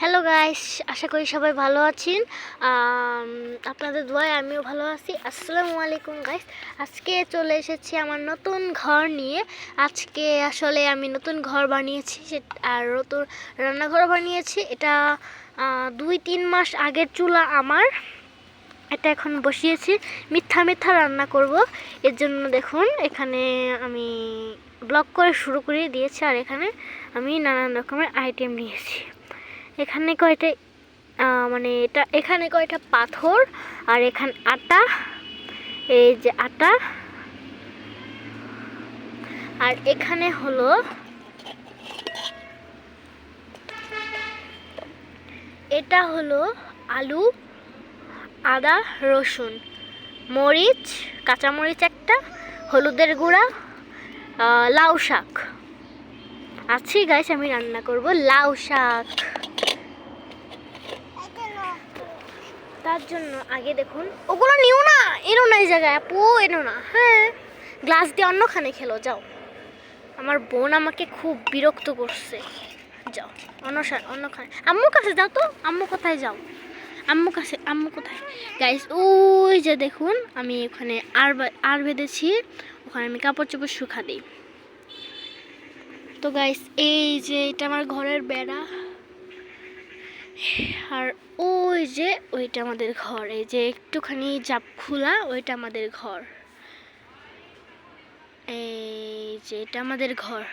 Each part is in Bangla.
হ্যালো গাইস, আশা করি সবাই ভালো আছেন। আপনাদের দোয়ায় আমিও ভালো আছি। আসসালামু আলাইকুম গাইস। আজকে চলে এসেছি আমার নতুন ঘর নিয়ে। আজকে আসলে আমি নতুন ঘর বানিয়েছি আর নতুন রান্নাঘর বানিয়েছি। এটা 2-3 মাস আগের চুলা আমার। এটা এখন বসিয়েছি, মিথ্যা মিথ্যা রান্না করব। এর জন্য দেখুন এখানে আমি ব্লক করে শুরু করে দিয়েছি, আর এখানে আমি নানান রকমের আইটেম নিয়েছি। এখানে কয়টা এখানে কয়টা পাথর, আর এখানে আটা, এই যে আটা, আর এখানে হলো এটা হলো আলু, আদা, রসুন, মরিচ, কাঁচামরিচ একটা, হলুদের গুঁড়া, লাউ শাক আছি গাইস। আমি রান্না করব লাউ শাক। তার জন্য আগে দেখুন, ওগুলো নিও না, এনো না এই জায়গায়, আপু এনো না। হ্যাঁ, গ্লাস দিয়ে অন্যখানে খেলো, যাও। আমার বোন আমাকে খুব বিরক্ত করছে। যাও অন্যখানে, আম্মুর কাছে যাও তো। আম্মু কোথায়? যাও আম্মু কোথায় গাইস? ওই যে দেখুন, আমি ওখানে আর বেঁধেছি, ওখানে আমি কাপড় চোপড় শুকা দিই। তো গাইস, এই যে এটা আমার ঘরের বেড়া, আর ওই যে ওইটা আমাদের ঘর। এই যে একটুখানি জাপ খোলা, ওইটা আমাদের ঘর। এই যে এটা আমাদের ঘর।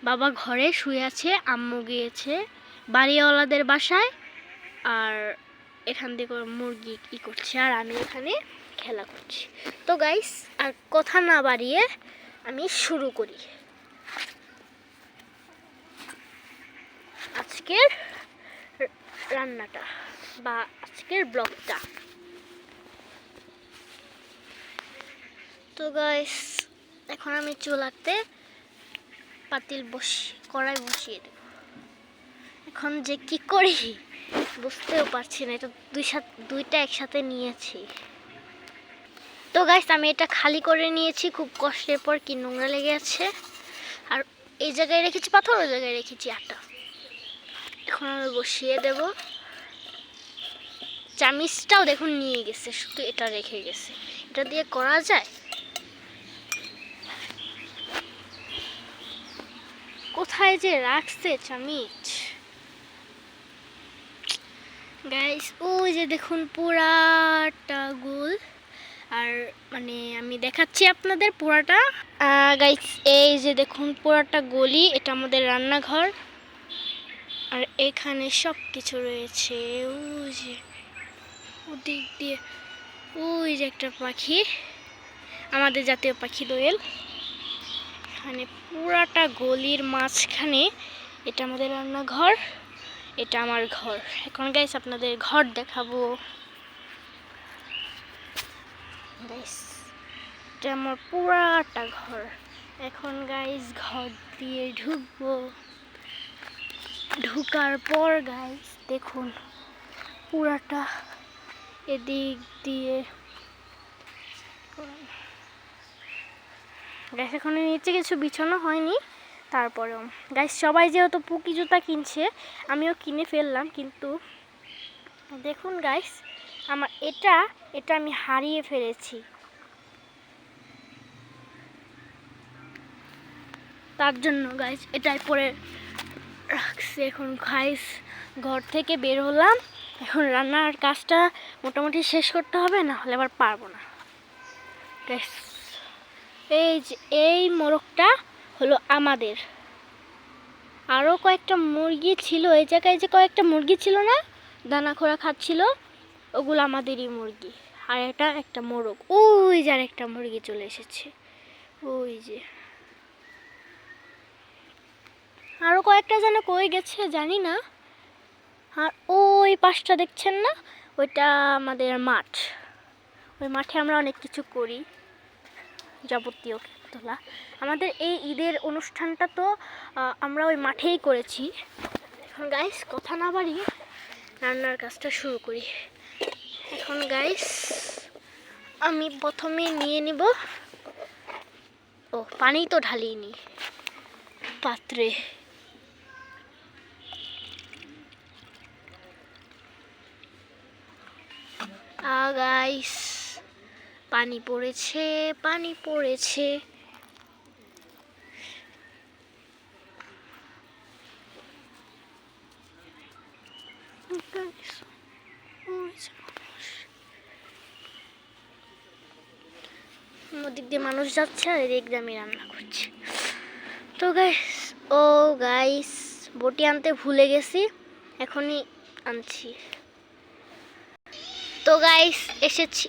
বাবা ঘরে শুয়ে আছে, আম্মু গিয়েছে বাড়িওয়ালাদের বাসায়, আর এখান থেকে মুরগি কি করছে, আর আমি এখানে খেলা করছি। তো গাইস, আর কথা না বাড়িয়ে আমি শুরু করি আজকের রান্নাটা বা আজকের ব্লগটা। তো গাইস, এখন আমি চুলাতে কড়াই বসিয়ে দেব। এখন যে কি করি বুঝতেও পারছি না, এটা দুইটা একসাথে নিয়েছি। তো গাইস, আমি এটা খালি করে নিয়েছি খুব কষ্টের পর, কি নোংরা লেগে আছে। আর এই জায়গায় রেখেছি পাথর, ওই জায়গায় রেখেছি আটা। এখন আমি বসিয়ে দেব। চামিচটাও দেখুন নিয়ে গেছে, শুধু এটা রেখে গেছে। এটা দিয়ে করা যায়? কোথায় যে রাখছে চামিচ গাইস? ওই যে দেখুন পুরাটা গোল। আর আমি দেখাচ্ছি আপনাদের পুরাটা। গাইস, এই যে দেখুন পুরাটা গলি, এটা আমাদের রান্নাঘর। আর এখানে সব কিছু রয়েছে। ওই যে ওদিক দিয়ে ওই যে একটা পাখি, আমাদের জাতীয় পাখি দোয়েল। এখানে পুরাটা গলির মাঝখানে এটা আমাদের রান্নাঘর, এটা আমার ঘর। এখন গাইস আপনাদের ঘর দেখাবো। গাইস, এটা আমার পুরাটা ঘর। এখন গাইস ঘর দিয়ে ঢুকবো। ঢুকার পর গাইস দেখুন পুরাটা এদিক দিয়ে গাইস, এখন নিচে কিছু বিছানো হয়নি। তারপরেও গাইস, সবাই যেহেতু পুকি জুতা কিনছে, আমিও কিনে ফেললাম। কিন্তু দেখুন গাইস, আমার এটা আমি হারিয়ে ফেলেছি। তার জন্য গাইস এটাই পরে রাখছি। এখন গাইস ঘর থেকে বের হলাম, এখন রান্নার কাজটা মোটামুটি শেষ করতে হবে, না হলে আবার পারবো না গাইস। এই যে এই মোরগটা হলো আমাদের। আরও কয়েকটা মুরগি ছিল এই জায়গায়, যে কয়েকটা মুরগি ছিল না, দানা খোরা খাচ্ছিল, ওগুলো আমাদেরই মুরগি। আর এটা একটা মোরগ, ওই যে আর একটা মুরগি চলে এসেছে, ওই যে। আরও কয়েকটা যেন কই গেছে জানি না। আর ওই পাশটা দেখছেন না, ওইটা আমাদের মাঠ। ওই মাঠে আমরা অনেক কিছু করি, যাবতীয় খেলা। আমাদের এই ঈদের অনুষ্ঠানটা তো আমরা ওই মাঠেই করেছি। এখন গাইস কথা না বাড়িয়ে রান্নার কাজটা শুরু করি। এখন গাইস আমি প্রথমে নিয়ে নিব, পানি তো ঢালিনি পাত্রে। গাইস, পানি পড়েছে, পানি পড়েছে। ওদিক দিয়ে মানুষ যাচ্ছে আর এদিক দিয়ে আমি রান্না করছি। তো গাইস বটি আনতে ভুলে গেছি, এখনই আনছি। তো গাইস এসেছি,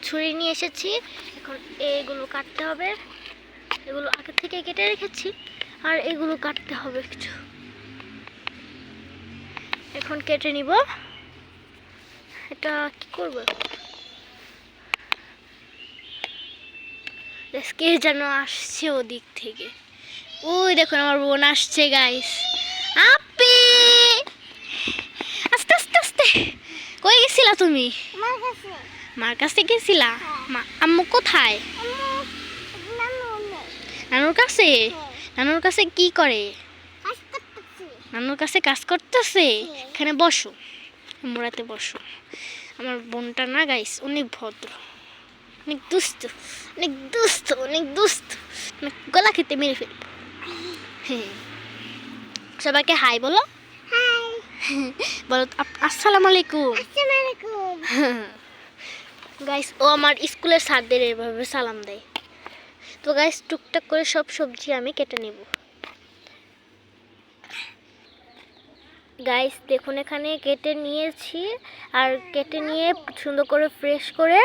ছুরি নিয়ে এসেছি। এখন এগুলো কাটতে হবে, এগুলো আগে থেকে কেটে রেখেছি আর এগুলো কাটতে হবে কিছু। এখন কেটে নিব। এটা কি করবো, কে যেন আসছে ওদিক থেকে। ওই দেখুন আমার বোন আসছে গাইস। আপি আস্তে আস্তে আস্তে, কই গেছিলা তুমি? মার কাছে গেছিলা? আম্মু কোথায়? নানুর কাছে? নানুর কাছে কি করে? নানুর কাছে কাজ করতেছে। এখানে বসো, মোড়াতে বসো। আমার বোনটা না গাইস অনেক ভদ্র, অনেক দুষ্ট, অনেক দুষ্ট, অনেক দুষ্ট। গলা খেতে মেরে ফেলবো। হ্যাঁ, সবাইকে হাই বলো। বলো আসসালামু আলাইকুম। গাইস ও আমার স্কুলের স্যারদের এভাবে সালাম দেয়। তো গাইস টুকটাক করে সব সবজি আমি কেটে নেব। গাইস দেখুন এখানে কেটে নিয়েছি, আর কেটে নিয়ে সুন্দর করে ফ্রেশ করে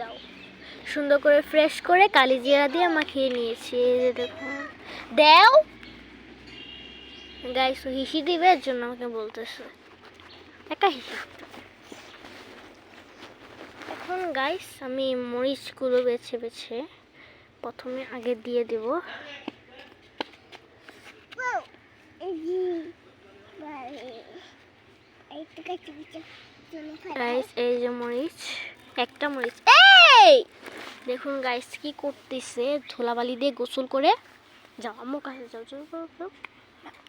দাও, সুন্দর করে ফ্রেশ করে কালি জিরা দিয়ে মাখিয়ে নিয়েছি। এই যে দেখুন, দাও গাইস হিসি দিবে, এর জন্য আমাকে বলতেছে একটা হিসি। এখন গাইস আমি মরিচগুলো বেছে বেছে প্রথমে আগে দিয়ে দেব। গাইস এই যে মরিচ, একটা মরিচ। এই দেখুন গাইস কি করতেছে, ধুলাবালি দিয়ে গোসল করে। যাও আম্মু কাছে যাও, যাও যাও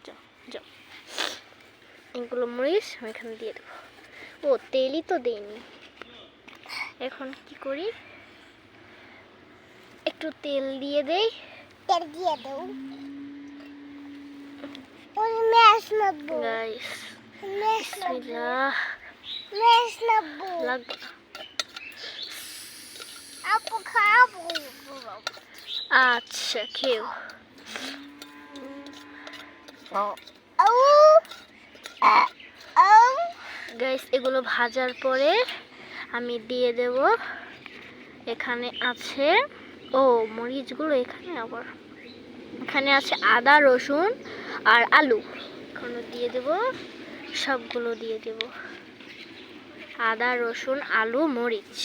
যাও যাও। এগুলো মরিচ আমি এখানে দিয়ে দেবো। ও তেলই তো দেইনি। এখন কি করি, একটু তেল দিয়ে দেই। তেল দিয়ে দাও গাইস। বিসমিল্লাহ। লাগবে আপু, খাবো। আচ্ছা খেও। গাইস এগুলো ভাজার পরে আমি দিয়ে দেব, এখানে আছে মরিচগুলো, এখানে আবার এখানে আছে আদা রসুন আর আলু। এখানে দিয়ে দেব, সবগুলো দিয়ে দেব, আদা রসুন আলু মরিচ।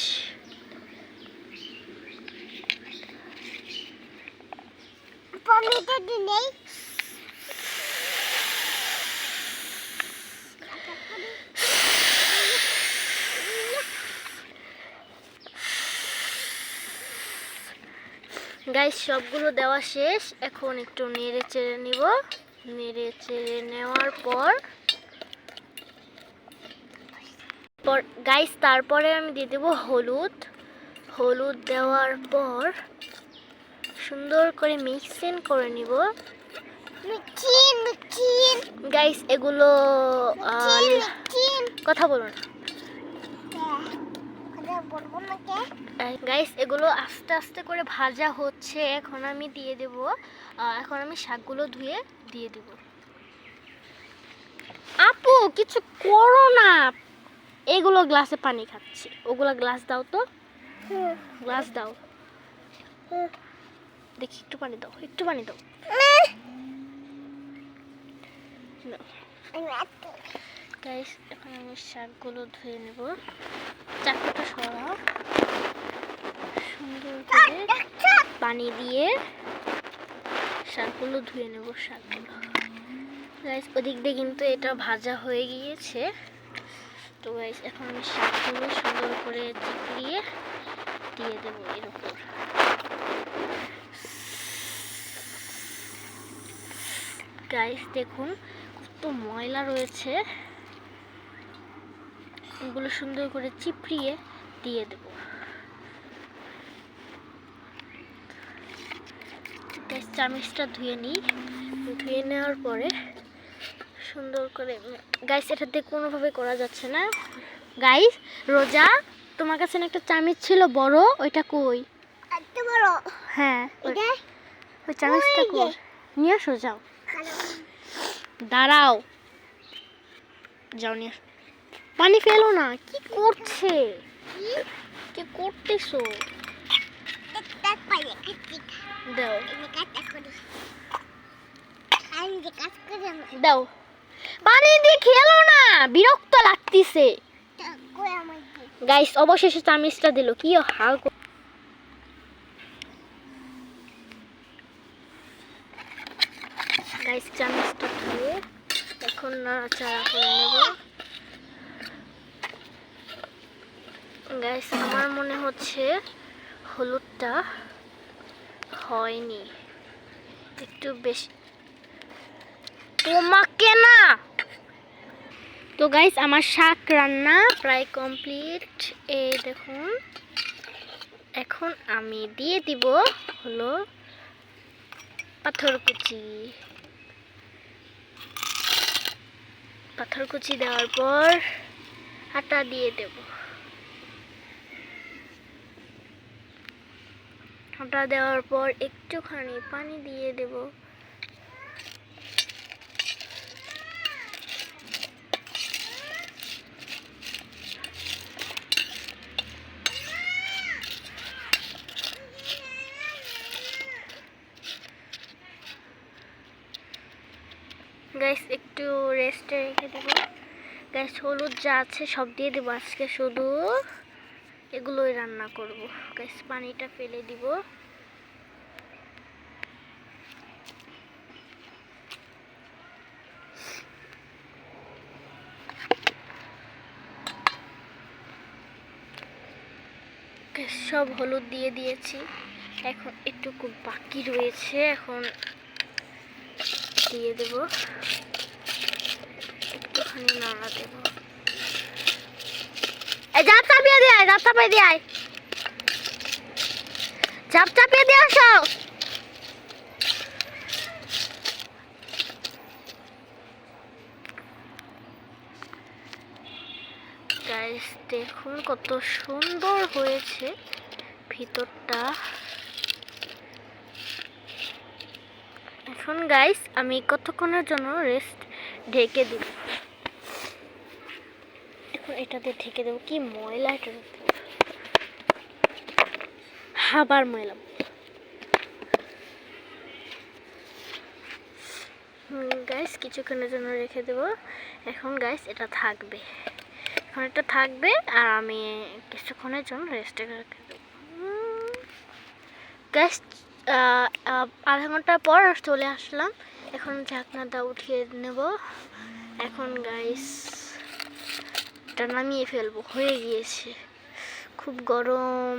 গাইস সবগুলো দেওয়া শেষ, এখন একটু নেড়ে চেড়ে নিব। নেড়ে চেড়ে নেওয়ার পর গাইস তারপরে আমি দিয়ে দেব হলুদ। হলুদ দেওয়ার পর সুন্দর করে মিক্সিং করে নিব। গাইস এগুলো কথা বলুন গাইস, এগুলো আস্তে আস্তে করে ভাজা হচ্ছে। এখন আমি দিয়ে দেব, এখন আমি শাকগুলো ধুয়ে দিয়ে দেব। আপু কিছু করো না, এগুলো গ্লাসে পানি খাচ্ছে, ওগুলো গ্লাস দাও তো, গ্লাস দাও। দেখি একটু পানি দাও, একটু পানি দাও। গাইস এখন আমি শাকগুলো ধুয়ে নেব। চাকটা সরাও, সুন্দর করে পানি দিয়ে শাকগুলো ধুয়ে নেব। শাকগুলো গাইস ওদিক দিয়ে কিন্তু এটা ভাজা হয়ে গিয়েছে। তো গাইস এখন আমি শাকগুলো সুন্দর করে চিপড়িয়ে দিয়ে দেবো এর উপর। গাইস দেখুন কত ময়লা রয়েছে। এগুলো সুন্দর করে চিপড়িয়ে দিয়ে দেব। গাইস চামচটা ধুয়ে নিই। ধুয়ে নেওয়ার পরে সুন্দর করে গাইস এটাতে কোনোভাবে করা যাচ্ছে না। গাইস রোজা তোমার কাছে না একটা চামচ ছিল বড়, ওইটা কই? এত বড়? হ্যাঁ ওই চামচটা কই? নিয়ে আসো যাও। দাঁড়াও, যাও নিয়ে আসো। পানি ফেলো না। কি করছে? কি করতেছো? দাও দাও, পানি দিয়ে খেলো না, বিরক্ত লাগতেছে। গাইস অবশেষে চামচটা দিল। কি হাল। গাইস চামচটা ধুয়ে এখন নাড়াচাড়া করে নেব। গাইস আমার মনে হচ্ছে হলুদটা হয়নি, একটু বেশি। তোমাকে না। তো গাইস আমার শাক রান্না প্রায় কমপ্লিট। এই দেখুন, এখন আমি দিয়ে দিব হলো পাথরকুচি। পাথরকুচি দেওয়ার পর আটা দিয়ে দেব। আটা দেওয়ার পর একটুখানি পানি দিয়ে দেব। গাইস একটু রেস্টে রেখে দেব। গাইস হলুদ যা আছে সব দিয়ে দেবো। আজকে শুধু এগুলোই রান্না করব। গাইস পানিটা ফেলে দিব। গাইস সব হলুদ দিয়ে দিয়েছি। এখন একটু বাকি রয়েছে, এখন দিয়ে দেব। একটুখানি নাড়া দেব। চাপ চাপিয়ে দিয়ে আয়, চাপ চাপিয়ে দিয়ে আয়, চাপ চাপিয়ে দিয়ে আসো। গাইস দেখুন কত সুন্দর হয়েছে ভিতরটা। এখন গাইস আমি কতক্ষণের জন্য রেস্ট ঢেকে দিব। এখন এটাতে ঢেকে দেবো। কি ময়লা এটা, আবার ময়লা। গাইস কিছুক্ষণের জন্য রেখে দেব। এখন গাইস এটা থাকবে, এখন এটা থাকবে আর আমি কিছুক্ষণের জন্য রেস্টে রেখে দেবো। গাইস আধা ঘন্টা পর চলে আসলাম। এখন ঢাকনাটা উঠিয়ে নেব। এখন গাইস এটা নামিয়ে ফেলবো, হয়ে গিয়েছে। খুব গরম।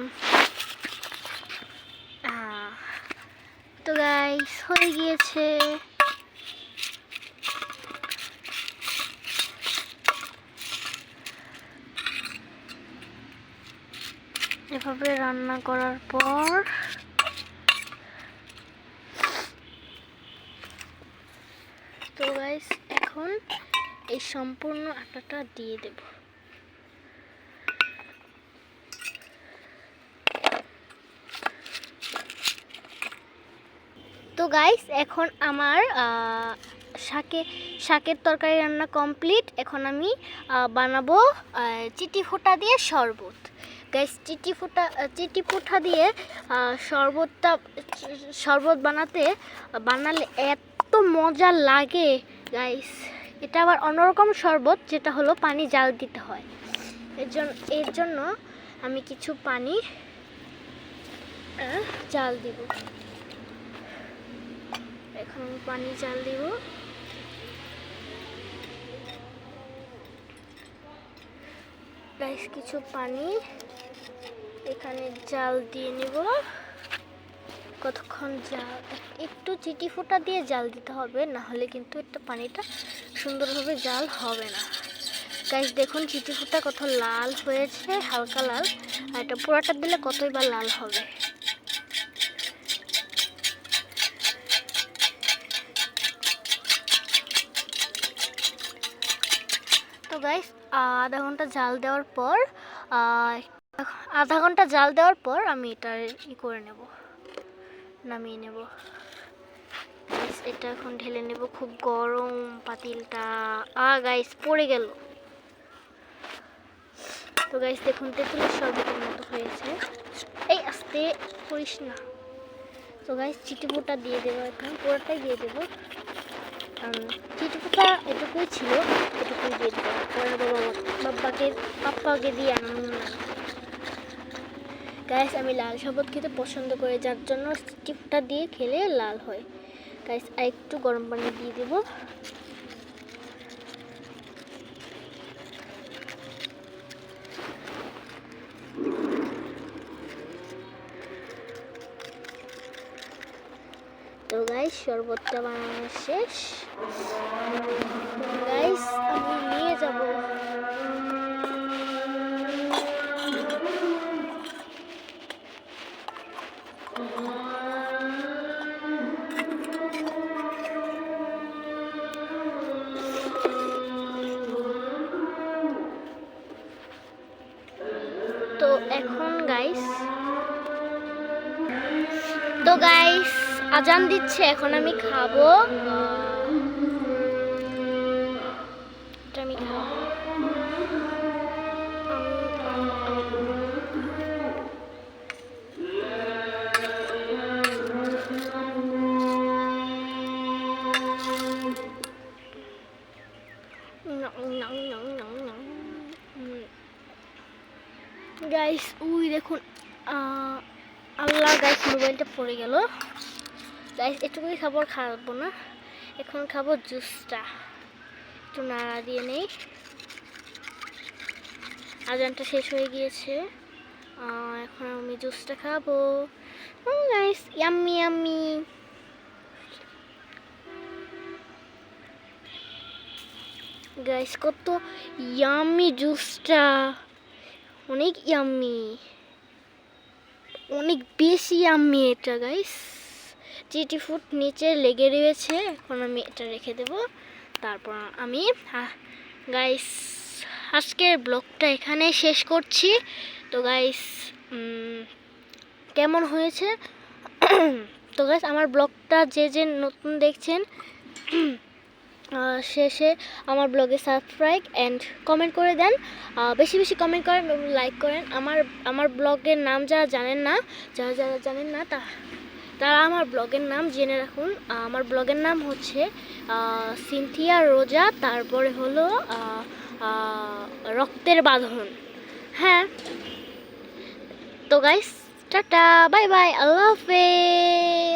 তো গাইস হয়ে গিয়েছে। এভাবে রান্না করার পর তো গাইস এখন এই সম্পূর্ণ আটাটা দিয়ে দেব। তো গাইস এখন আমার শাকের তরকারি রান্না কমপ্লিট। এখন আমি বানাবো চিটি ফোঁটা দিয়ে শরবত। গাইস চিটি ফোঁটা দিয়ে শরবত বানালে এত মজা লাগে গাইস। এটা আবার অন্যরকম শরবত, যেটা হলো পানি জাল দিতে হয়। এর জন্য আমি কিছু পানি জাল দিব। এখন পানি জাল দিব। গাইস কিছু পানি এখানে জাল দিয়ে নিব। কতক্ষণ জাল, একটু চিটি ফোঁটা দিয়ে জাল দিতে হবে, না হলে কিন্তু এটা পানিটা সুন্দরভাবে জাল হবে না। গাইস দেখুন চিটি ফুটা কত লাল হয়েছে, হালকা লাল। আর এটা পুরাটা দিলে কতই বা লাল হবে। তো গাইস আধা ঘন্টা জাল দেওয়ার পর আমি এটা করে নেব, নামিয়ে নেব। এটা এখন ঢেলে নেব, খুব গরম পাতিলটা। গাইস পড়ে গেল। তো গাইস দেখুন তেঁতুলের শরবতের মতো হয়েছে। এই আস্তে করিস না। তো গাইস চিটিফোঁটা দিয়ে দেবো, এখন পুরোটাই দিয়ে দেবো। চিটিফোঁটা এটুকুই ছিল, এটুকুই দিয়ে দেবো। পরে পাপ্পাকে দিয়ে আনন্দ না। গাইস আমি লাল শরবত খেতে পছন্দ করি, যার জন্য চিটিফোঁটা দিয়ে খেলে লাল হয়। গাইস আর একটু গরম পানি দিয়ে দেবো। তো গাইস শরবতটা বানানো শেষ। গাইস আমি নিয়ে যাব। তো এখন গাইস আজান দিচ্ছে, এখন আমি খাবো। আমি খাবো। গাইস উই দেখুন, আল্লাহ গাইস মোবাইলটা পড়ে গেল। গাইস এটুকুই খাবো না, এখন খাবো জুসটা। একটু নাড়া দিয়ে নেই। আজানটা শেষ হয়ে গিয়েছে, এখন আমি জুসটা খাবো। Guys yummy yummy. গাইস কত ইয়াম্মি জুসটা, অনেক ইয়াম্মি, অনেক বেশি ইয়াম্মি এটা গাইস। চিটিফুট নিচে লেগে রয়েছে, এখন আমি এটা রেখে দেব। তারপর আমি গাইস আজকের ব্লগটা এখানে শেষ করছি। তো গাইস কেমন হয়েছে? তো গাইস আমার ব্লগটা যে নতুন দেখছেন, শেষে আমার ব্লগে সাবস্ক্রাইব অ্যান্ড কমেন্ট করে দেন। বেশি বেশি কমেন্ট করেন এবং লাইক করেন। আমার ব্লগের নাম যারা জানেন না তারা আমার ব্লগের নাম জেনে রাখুন। আমার ব্লগের নাম হচ্ছে সিনথিয়া রোজা, তারপরে হলো রক্তের বাঁধন। হ্যাঁ, তো গাইস টাটা, বাই বাই, আল্লাহ হাফেজ।